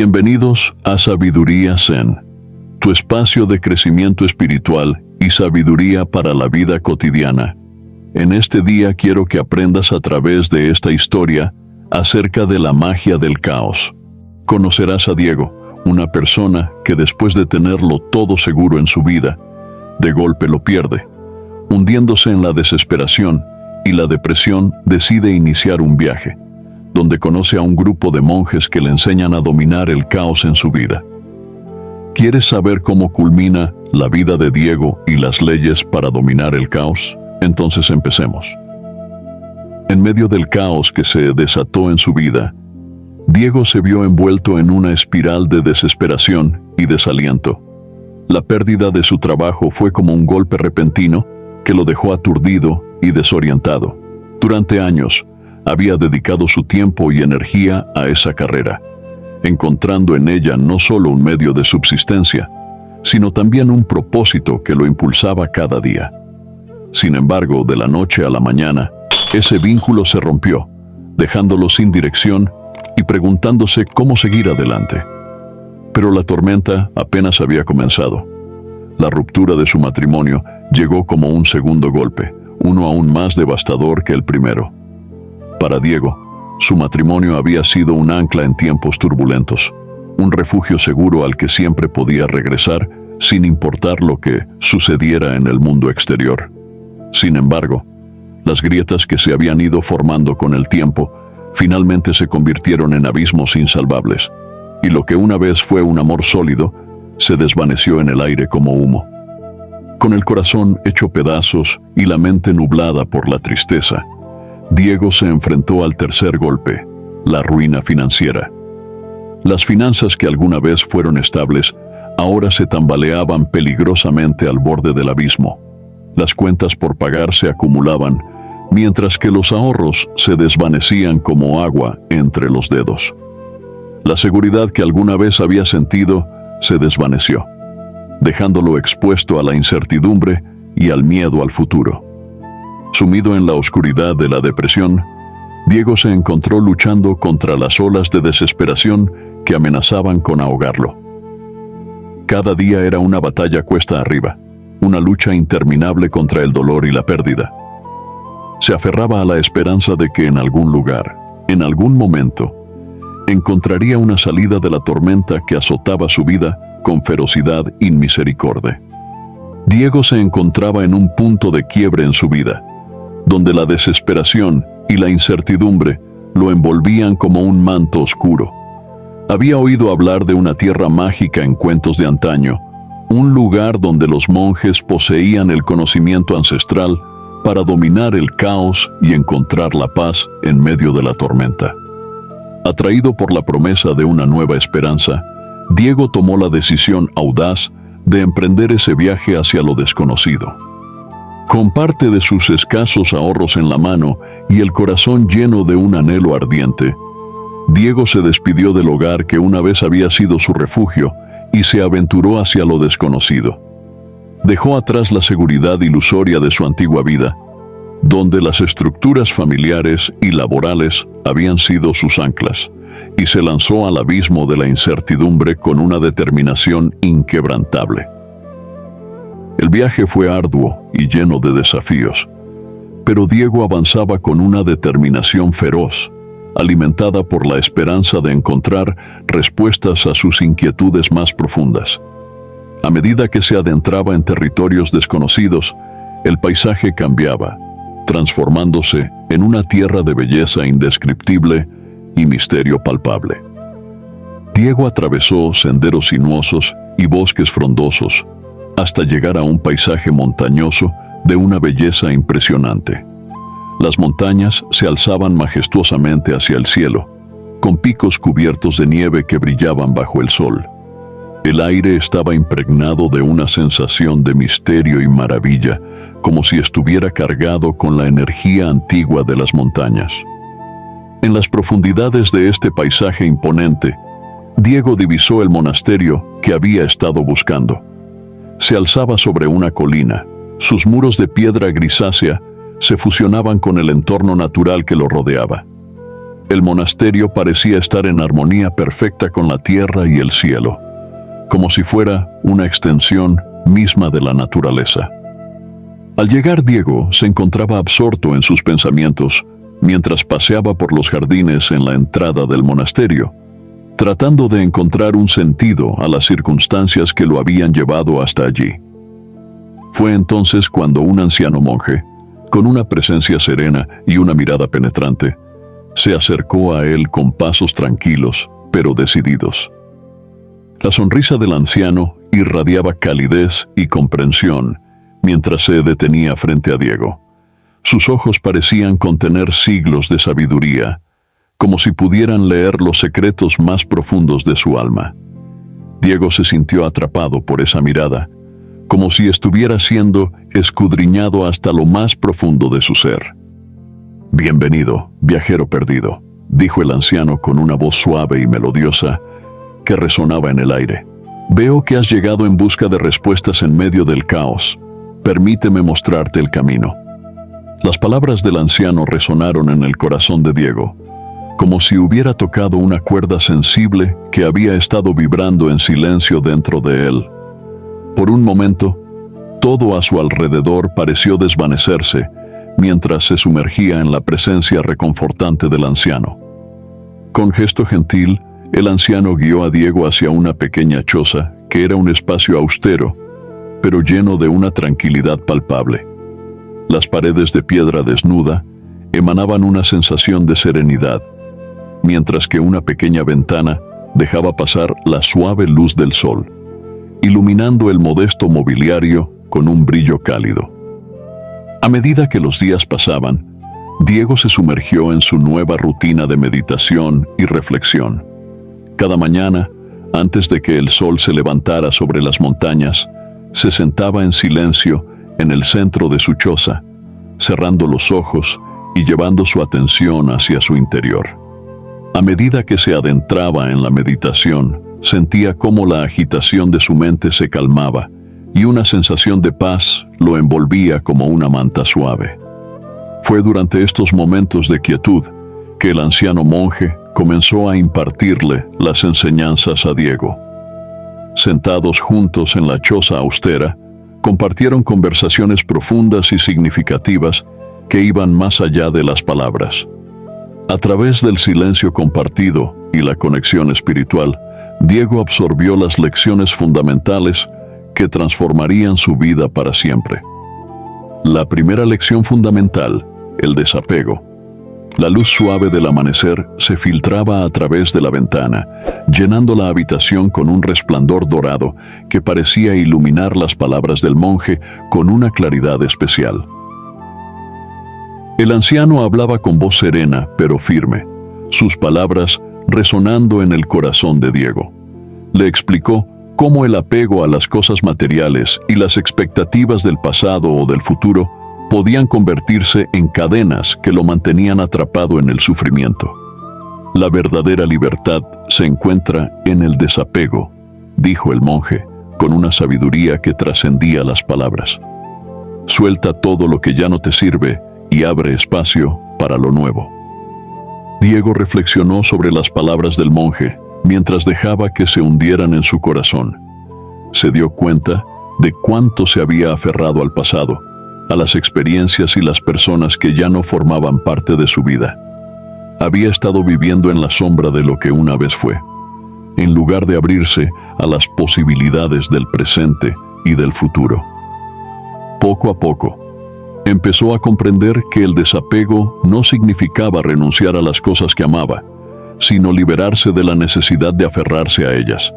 Bienvenidos a Sabiduría Zen, tu espacio de crecimiento espiritual y sabiduría para la vida cotidiana. En este día quiero que aprendas a través de esta historia acerca de la magia del caos. Conocerás a Diego, una persona que después de tenerlo todo seguro en su vida, de golpe lo pierde. Hundiéndose en la desesperación y la depresión, decide iniciar un viaje, donde conoce a un grupo de monjes que le enseñan a dominar el caos en su vida. ¿Quieres saber cómo culmina la vida de Diego y las leyes para dominar el caos? Entonces empecemos. En medio del caos que se desató en su vida, Diego se vio envuelto en una espiral de desesperación y desaliento. La pérdida de su trabajo fue como un golpe repentino que lo dejó aturdido y desorientado. Durante años, había dedicado su tiempo y energía a esa carrera, encontrando en ella no solo un medio de subsistencia, sino también un propósito que lo impulsaba cada día. Sin embargo, de la noche a la mañana, ese vínculo se rompió, dejándolo sin dirección y preguntándose cómo seguir adelante. Pero la tormenta apenas había comenzado. La ruptura de su matrimonio llegó como un segundo golpe, uno aún más devastador que el primero. Para Diego, su matrimonio había sido un ancla en tiempos turbulentos, un refugio seguro al que siempre podía regresar sin importar lo que sucediera en el mundo exterior. Sin embargo, las grietas que se habían ido formando con el tiempo finalmente se convirtieron en abismos insalvables, y lo que una vez fue un amor sólido se desvaneció en el aire como humo. Con el corazón hecho pedazos y la mente nublada por la tristeza, Diego se enfrentó al tercer golpe, la ruina financiera. Las finanzas que alguna vez fueron estables, ahora se tambaleaban peligrosamente al borde del abismo. Las cuentas por pagar se acumulaban, mientras que los ahorros se desvanecían como agua entre los dedos. La seguridad que alguna vez había sentido se desvaneció, dejándolo expuesto a la incertidumbre y al miedo al futuro. Sumido en la oscuridad de la depresión, Diego se encontró luchando contra las olas de desesperación que amenazaban con ahogarlo. Cada día era una batalla cuesta arriba, una lucha interminable contra el dolor y la pérdida. Se aferraba a la esperanza de que en algún lugar, en algún momento, encontraría una salida de la tormenta que azotaba su vida con ferocidad inmisericordia. Diego se encontraba en un punto de quiebre en su vida, donde la desesperación y la incertidumbre lo envolvían como un manto oscuro. Había oído hablar de una tierra mágica en cuentos de antaño, un lugar donde los monjes poseían el conocimiento ancestral para dominar el caos y encontrar la paz en medio de la tormenta. Atraído por la promesa de una nueva esperanza, Diego tomó la decisión audaz de emprender ese viaje hacia lo desconocido. Con parte de sus escasos ahorros en la mano y el corazón lleno de un anhelo ardiente, Diego se despidió del hogar que una vez había sido su refugio y se aventuró hacia lo desconocido. Dejó atrás la seguridad ilusoria de su antigua vida, donde las estructuras familiares y laborales habían sido sus anclas, y se lanzó al abismo de la incertidumbre con una determinación inquebrantable. El viaje fue arduo y lleno de desafíos, pero Diego avanzaba con una determinación feroz, alimentada por la esperanza de encontrar respuestas a sus inquietudes más profundas. A medida que se adentraba en territorios desconocidos, el paisaje cambiaba, transformándose en una tierra de belleza indescriptible y misterio palpable. Diego atravesó senderos sinuosos y bosques frondosos, hasta llegar a un paisaje montañoso de una belleza impresionante. Las montañas se alzaban majestuosamente hacia el cielo, con picos cubiertos de nieve que brillaban bajo el sol. El aire estaba impregnado de una sensación de misterio y maravilla, como si estuviera cargado con la energía antigua de las montañas. En las profundidades de este paisaje imponente, Diego divisó el monasterio que había estado buscando. Se alzaba sobre una colina. Sus muros de piedra grisácea se fusionaban con el entorno natural que lo rodeaba. El monasterio parecía estar en armonía perfecta con la tierra y el cielo, como si fuera una extensión misma de la naturaleza. Al llegar, Diego se encontraba absorto en sus pensamientos mientras paseaba por los jardines en la entrada del monasterio, tratando de encontrar un sentido a las circunstancias que lo habían llevado hasta allí. Fue entonces cuando un anciano monje, con una presencia serena y una mirada penetrante, se acercó a él con pasos tranquilos, pero decididos. La sonrisa del anciano irradiaba calidez y comprensión mientras se detenía frente a Diego. Sus ojos parecían contener siglos de sabiduría, como si pudieran leer los secretos más profundos de su alma. Diego se sintió atrapado por esa mirada, como si estuviera siendo escudriñado hasta lo más profundo de su ser. «Bienvenido, viajero perdido», dijo el anciano con una voz suave y melodiosa que resonaba en el aire. «Veo que has llegado en busca de respuestas en medio del caos. Permíteme mostrarte el camino». Las palabras del anciano resonaron en el corazón de Diego, como si hubiera tocado una cuerda sensible que había estado vibrando en silencio dentro de él. Por un momento, todo a su alrededor pareció desvanecerse mientras se sumergía en la presencia reconfortante del anciano. Con gesto gentil, el anciano guió a Diego hacia una pequeña choza que era un espacio austero, pero lleno de una tranquilidad palpable. Las paredes de piedra desnuda emanaban una sensación de serenidad, mientras que una pequeña ventana dejaba pasar la suave luz del sol, iluminando el modesto mobiliario con un brillo cálido. A medida que los días pasaban, Diego se sumergió en su nueva rutina de meditación y reflexión. Cada mañana, antes de que el sol se levantara sobre las montañas, se sentaba en silencio en el centro de su choza, cerrando los ojos y llevando su atención hacia su interior. A medida que se adentraba en la meditación, sentía cómo la agitación de su mente se calmaba y una sensación de paz lo envolvía como una manta suave. Fue durante estos momentos de quietud que el anciano monje comenzó a impartirle las enseñanzas a Diego. Sentados juntos en la choza austera, compartieron conversaciones profundas y significativas que iban más allá de las palabras. A través del silencio compartido y la conexión espiritual, Diego absorbió las lecciones fundamentales que transformarían su vida para siempre. La primera lección fundamental, el desapego. La luz suave del amanecer se filtraba a través de la ventana, llenando la habitación con un resplandor dorado que parecía iluminar las palabras del monje con una claridad especial. El anciano hablaba con voz serena pero firme, sus palabras resonando en el corazón de Diego. Le explicó cómo el apego a las cosas materiales y las expectativas del pasado o del futuro podían convertirse en cadenas que lo mantenían atrapado en el sufrimiento. La verdadera libertad se encuentra en el desapego, dijo el monje, con una sabiduría que trascendía las palabras. Suelta todo lo que ya no te sirve y abre espacio para lo nuevo. Diego reflexionó sobre las palabras del monje mientras dejaba que se hundieran en su corazón. Se dio cuenta de cuánto se había aferrado al pasado, a las experiencias y las personas que ya no formaban parte de su vida. Había estado viviendo en la sombra de lo que una vez fue, en lugar de abrirse a las posibilidades del presente y del futuro. Poco a poco, empezó a comprender que el desapego no significaba renunciar a las cosas que amaba, sino liberarse de la necesidad de aferrarse a ellas.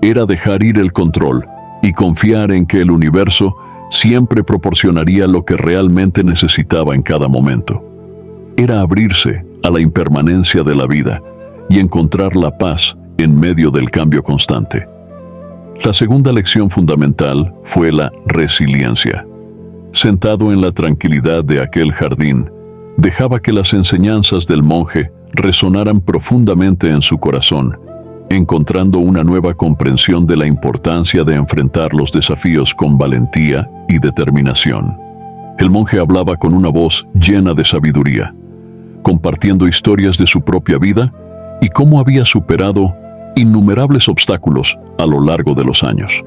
Era dejar ir el control y confiar en que el universo siempre proporcionaría lo que realmente necesitaba en cada momento. Era abrirse a la impermanencia de la vida y encontrar la paz en medio del cambio constante. La segunda lección fundamental fue la resiliencia. Sentado en la tranquilidad de aquel jardín, dejaba que las enseñanzas del monje resonaran profundamente en su corazón, encontrando una nueva comprensión de la importancia de enfrentar los desafíos con valentía y determinación. El monje hablaba con una voz llena de sabiduría, compartiendo historias de su propia vida y cómo había superado innumerables obstáculos a lo largo de los años.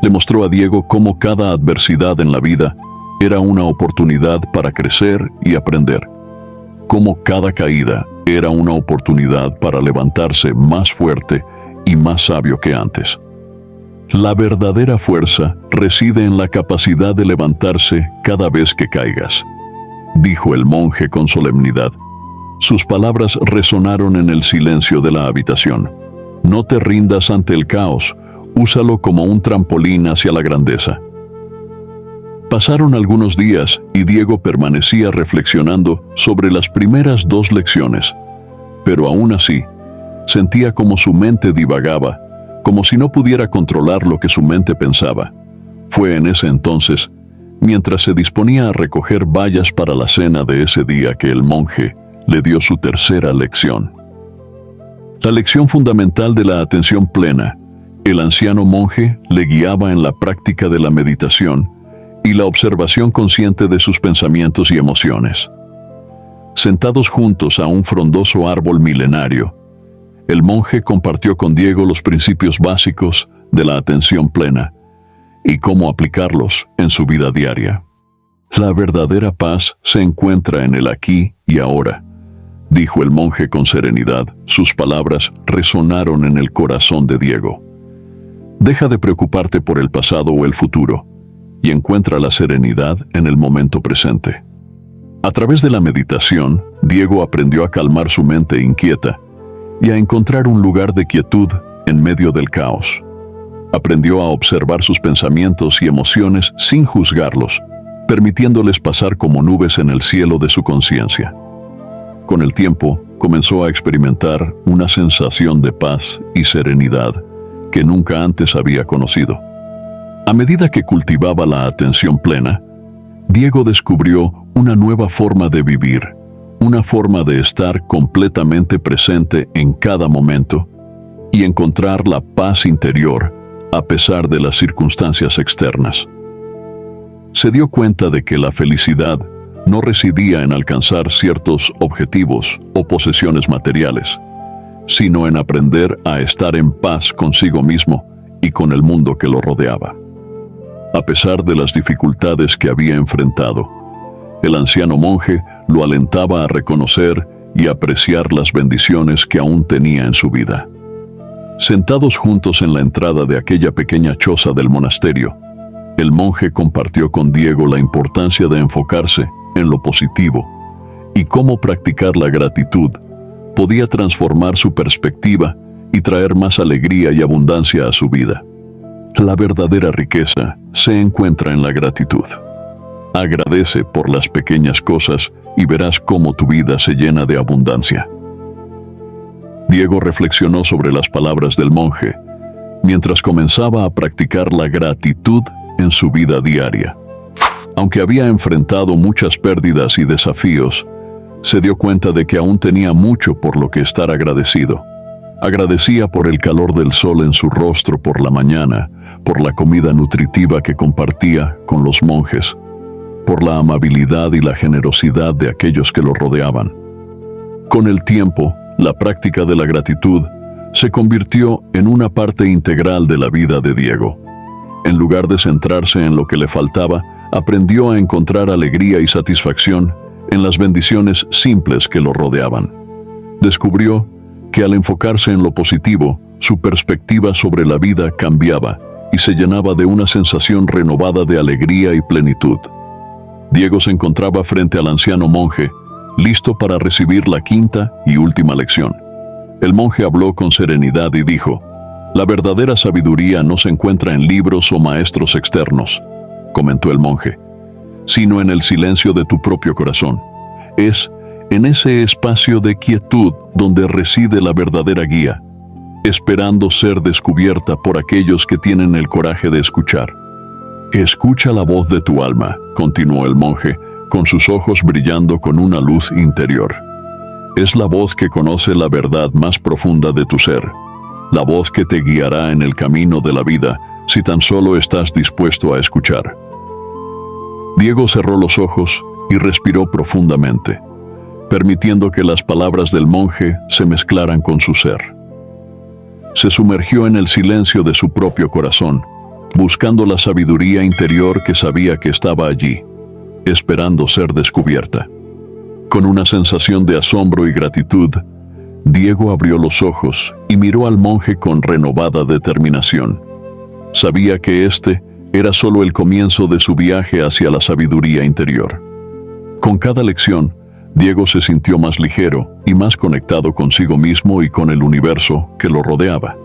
Le mostró a Diego cómo cada adversidad en la vida era una oportunidad para crecer y aprender, cómo cada caída era una oportunidad para levantarse más fuerte y más sabio que antes. La verdadera fuerza reside en la capacidad de levantarse cada vez que caigas, dijo el monje con solemnidad. Sus palabras resonaron en el silencio de la habitación. No te rindas ante el caos, úsalo como un trampolín hacia la grandeza. Pasaron algunos días y Diego permanecía reflexionando sobre las primeras 2 lecciones, pero aún así, sentía como su mente divagaba, como si no pudiera controlar lo que su mente pensaba. Fue en ese entonces, mientras se disponía a recoger bayas para la cena de ese día, que el monje le dio su tercera lección. La lección fundamental de la atención plena. El anciano monje le guiaba en la práctica de la meditación y la observación consciente de sus pensamientos y emociones. Sentados juntos a un frondoso árbol milenario, el monje compartió con Diego los principios básicos de la atención plena y cómo aplicarlos en su vida diaria. La verdadera paz se encuentra en el aquí y ahora, dijo el monje con serenidad. Sus palabras resonaron en el corazón de Diego. Deja de preocuparte por el pasado o el futuro y encuentra la serenidad en el momento presente. A través de la meditación, Diego aprendió a calmar su mente inquieta y a encontrar un lugar de quietud en medio del caos. Aprendió a observar sus pensamientos y emociones sin juzgarlos, permitiéndoles pasar como nubes en el cielo de su conciencia. Con el tiempo, comenzó a experimentar una sensación de paz y serenidad que nunca antes había conocido. A medida que cultivaba la atención plena, Diego descubrió una nueva forma de vivir, una forma de estar completamente presente en cada momento y encontrar la paz interior a pesar de las circunstancias externas. Se dio cuenta de que la felicidad no residía en alcanzar ciertos objetivos o posesiones materiales, sino en aprender a estar en paz consigo mismo y con el mundo que lo rodeaba. A pesar de las dificultades que había enfrentado, el anciano monje lo alentaba a reconocer y apreciar las bendiciones que aún tenía en su vida. Sentados juntos en la entrada de aquella pequeña choza del monasterio, el monje compartió con Diego la importancia de enfocarse en lo positivo y cómo practicar la gratitud podía transformar su perspectiva y traer más alegría y abundancia a su vida. La verdadera riqueza se encuentra en la gratitud. Agradece por las pequeñas cosas y verás cómo tu vida se llena de abundancia. Diego reflexionó sobre las palabras del monje mientras comenzaba a practicar la gratitud en su vida diaria. Aunque había enfrentado muchas pérdidas y desafíos, se dio cuenta de que aún tenía mucho por lo que estar agradecido. Agradecía por el calor del sol en su rostro por la mañana, por la comida nutritiva que compartía con los monjes, por la amabilidad y la generosidad de aquellos que lo rodeaban. Con el tiempo, la práctica de la gratitud se convirtió en una parte integral de la vida de Diego. En lugar de centrarse en lo que le faltaba, aprendió a encontrar alegría y satisfacción en las bendiciones simples que lo rodeaban. Descubrió que al enfocarse en lo positivo, su perspectiva sobre la vida cambiaba y se llenaba de una sensación renovada de alegría y plenitud. Diego se encontraba frente al anciano monje, listo para recibir la quinta y última lección. El monje habló con serenidad y dijo: «La verdadera sabiduría no se encuentra en libros o maestros externos», comentó el monje, «sino en el silencio de tu propio corazón. Es en ese espacio de quietud donde reside la verdadera guía, esperando ser descubierta por aquellos que tienen el coraje de escuchar». «Escucha la voz de tu alma», continuó el monje, con sus ojos brillando con una luz interior. «Es la voz que conoce la verdad más profunda de tu ser, la voz que te guiará en el camino de la vida si tan solo estás dispuesto a escuchar». Diego cerró los ojos y respiró profundamente. permitiendo que las palabras del monje se mezclaran con su ser. Se sumergió en el silencio de su propio corazón, buscando la sabiduría interior que sabía que estaba allí, esperando ser descubierta. Con una sensación de asombro y gratitud, Diego abrió los ojos y miró al monje con renovada determinación. Sabía que este era solo el comienzo de su viaje hacia la sabiduría interior. Con cada lección, Diego se sintió más ligero y más conectado consigo mismo y con el universo que lo rodeaba.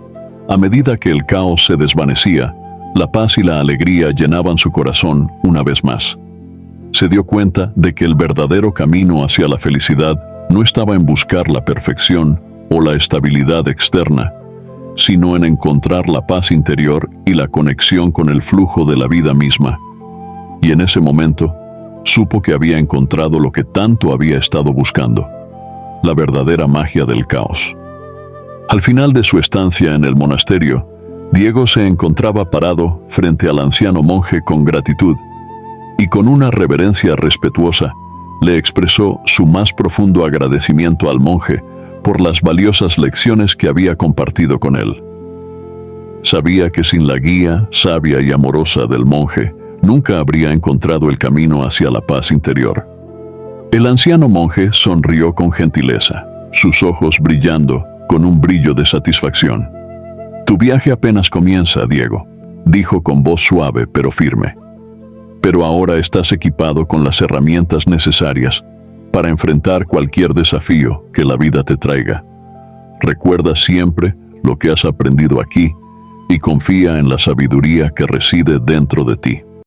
A medida que el caos se desvanecía, la paz y la alegría llenaban su corazón una vez más. Se dio cuenta de que el verdadero camino hacia la felicidad no estaba en buscar la perfección o la estabilidad externa, sino en encontrar la paz interior y la conexión con el flujo de la vida misma. Y en ese momento, supo que había encontrado lo que tanto había estado buscando, la verdadera magia del caos. Al final de su estancia en el monasterio, Diego se encontraba parado frente al anciano monje con gratitud, y con una reverencia respetuosa, le expresó su más profundo agradecimiento al monje por las valiosas lecciones que había compartido con él. Sabía que sin la guía sabia y amorosa del monje, nunca habría encontrado el camino hacia la paz interior. El anciano monje sonrió con gentileza, sus ojos brillando con un brillo de satisfacción. «Tu viaje apenas comienza, Diego», dijo con voz suave pero firme. «Pero ahora estás equipado con las herramientas necesarias para enfrentar cualquier desafío que la vida te traiga. Recuerda siempre lo que has aprendido aquí y confía en la sabiduría que reside dentro de ti».